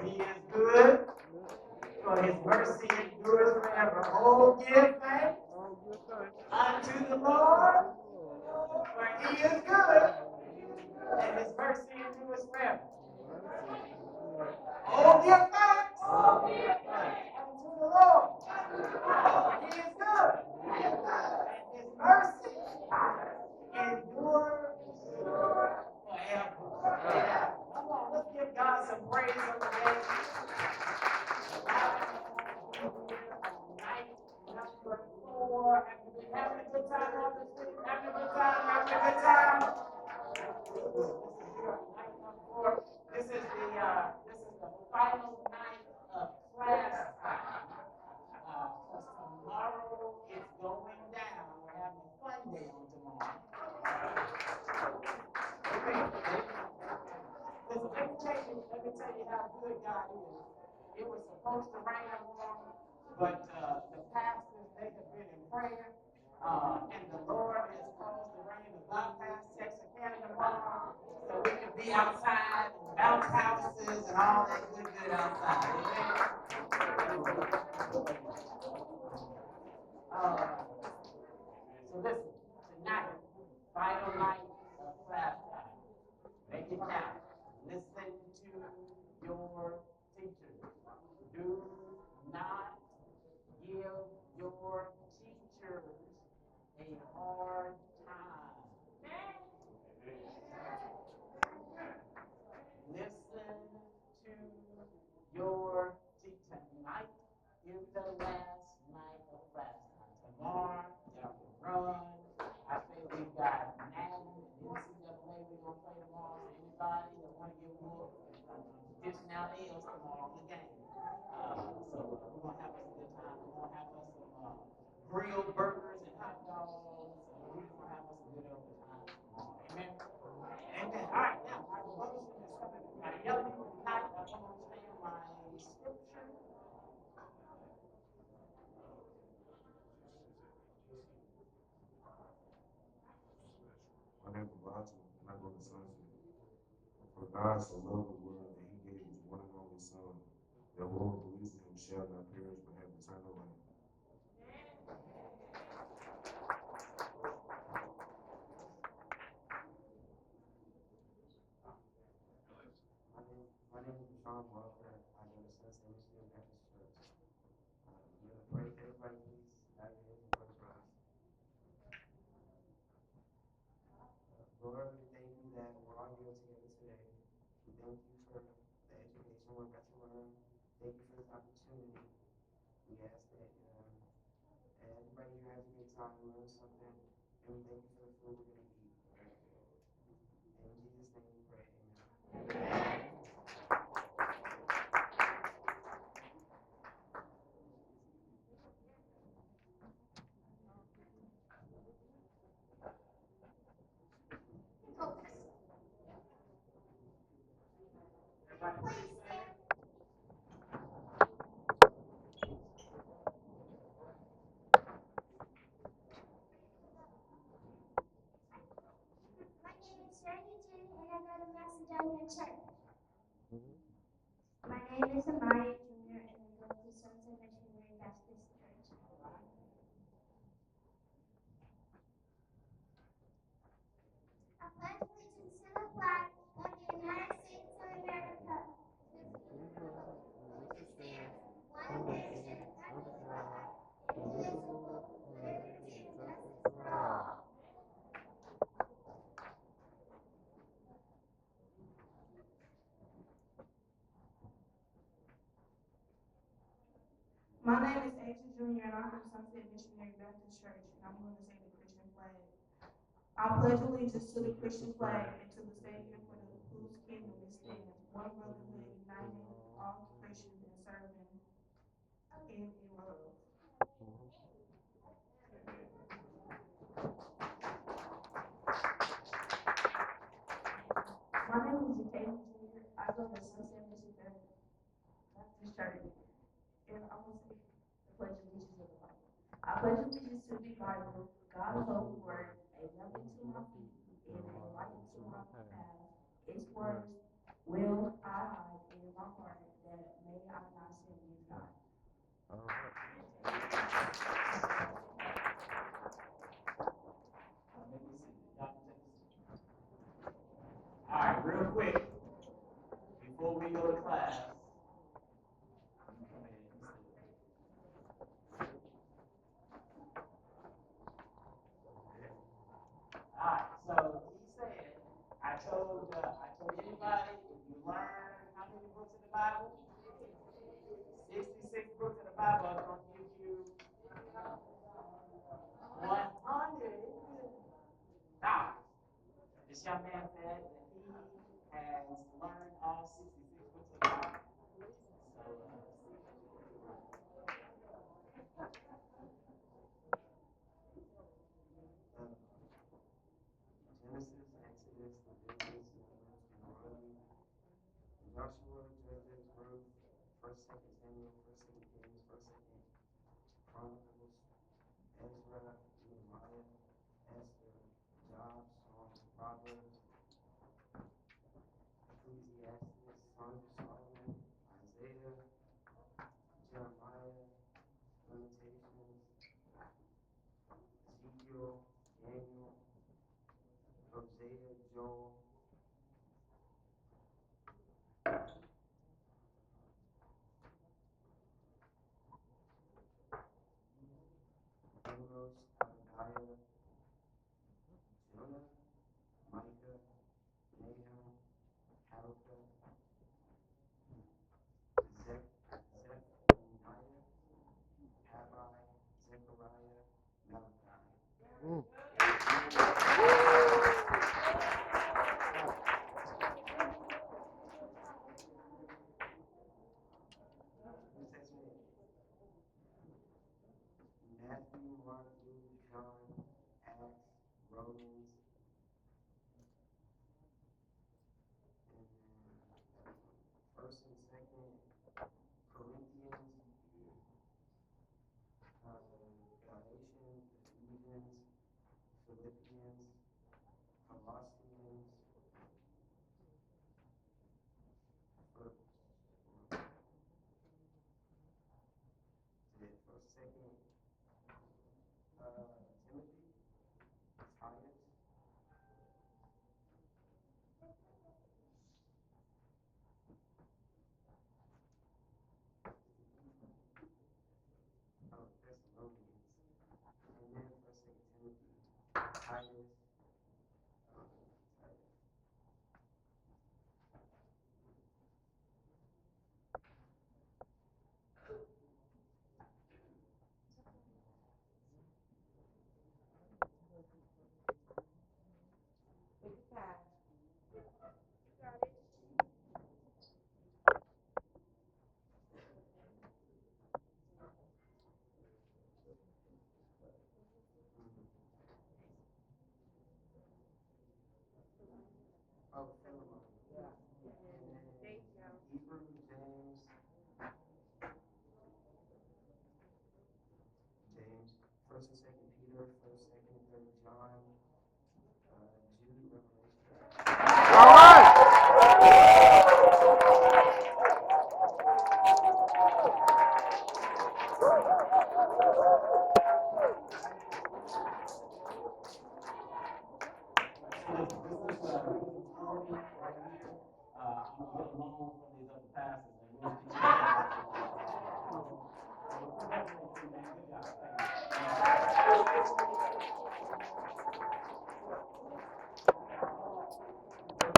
he is good, for his mercy endures forever. Oh, give thanks unto the Lord, for he is good, and his mercy endures forever. Oh, give thanks unto the Lord, for he is good, and his mercy endures forever. Come on, let's give God some praise on the day. Night number 4. Have you been having a good time on this week? Having a good time? Having a good time? Night number 4. This is the final night of class time. Tomorrow it's going down. We're having a fun day on tomorrow. Listen, let me tell you how good God is. It was supposed to rain tomorrow, but the pastors, they have been in prayer, and the Lord has caused the rain to bypass Texarkana tomorrow, so we can be outside and bounce houses and all that good outside. So listen, tonight, final night of class time. Make it count. Listen to your teachers. Do not give your teachers a hard time. Listen to your teacher. Tonight is the last night of class time. Tomorrow, y'all can run. I say we've got Madden and NCAA we're going to play tomorrow. So anybody that want to get whooped, dishing out L's tomorrow in the game. So we're going to have us a good time. We're going to have us some grilled burgers and hot dogs. We're just going to have us a good old time tomorrow. Amen? Amen. All right, now, our devotion is something I yell at you tonight. I don't understand my scripture. My name is Roger, and I go to Sunset. For God so loved the world that he gave his one and only Son, that whoever believes in him shall not perish but have eternal life. My name is Sean Walker. I go to Sunset Michigan Baptist Church. I'm going to pray for everybody, please. Bow your head and close your eyes. Lord, we thank you that we're all here together today. We thank you for the education we're about to learn. Thank you for this opportunity. We ask that everybody here has a good time and learn something. And we thank you for the food we're going to eat. In Jesus' name we pray. Amen. My name is Amaya Jr. and I go to Sunset Missionary Baptist Church. I pledge allegiance to the flag of the United States of America, which stands one nation under God, indivisible, with liberty and justice for all. My name is Asia Jr. and I'm from Sunset Missionary Baptist Church, and I'm going to say the Christian flag. I pledge allegiance to the Christian flag and to the Savior for whose kingdom it stands, one brotherhood, uniting all Christians and serving in love. My name is Jacqueline Jr. I go to Sunset Missionary Baptist Church, and I'm going to say the pledge allegiance to the Bible. I pledge allegiance to the Bible, God's holy word, a lamp unto my feet and a light unto my path. Its words will I hide in my heart, that may I not sin against God. All right. Let me see. Y'all can take a seat. All right, real quick, before we go to class, let me come ahead and sit. All right, so he said, I told anybody, if you learn how many books in the Bible, 66 books in the Bible, I'm going to give you 100 dollars. This young man said that he has learned all 66 books of the Bible. So, Genesis, Exodus, Leviticus, Numbers, Deuteronomy, Joshua, Judges, Ruth, 1st, 2nd Samuel, 1st, 2nd Kings, 1st, 2nd Chronicles, Ezra, Nehemiah, Esther, Job, Psalms, Proverbs, Ecclesiastes, Song of Solomon, Isaiah, Jeremiah, Lamentations, Ezekiel, Daniel, Hosea, Joel, Amos, Obadiah, Jonah, Micah, Nahum, Habakkuk, Zephaniah, Haggai, Zechariah, Malachi. Mm. New Testament, Matthew, Mark, Luke, John, Acts, Romans, and then 1st and 2nd Corinthians, Galatians, Ephesians, Philippians, Colossians, First, First, 2nd Timothy, Titus, Thessalonians, and then 1st, 2nd Timothy, Titus,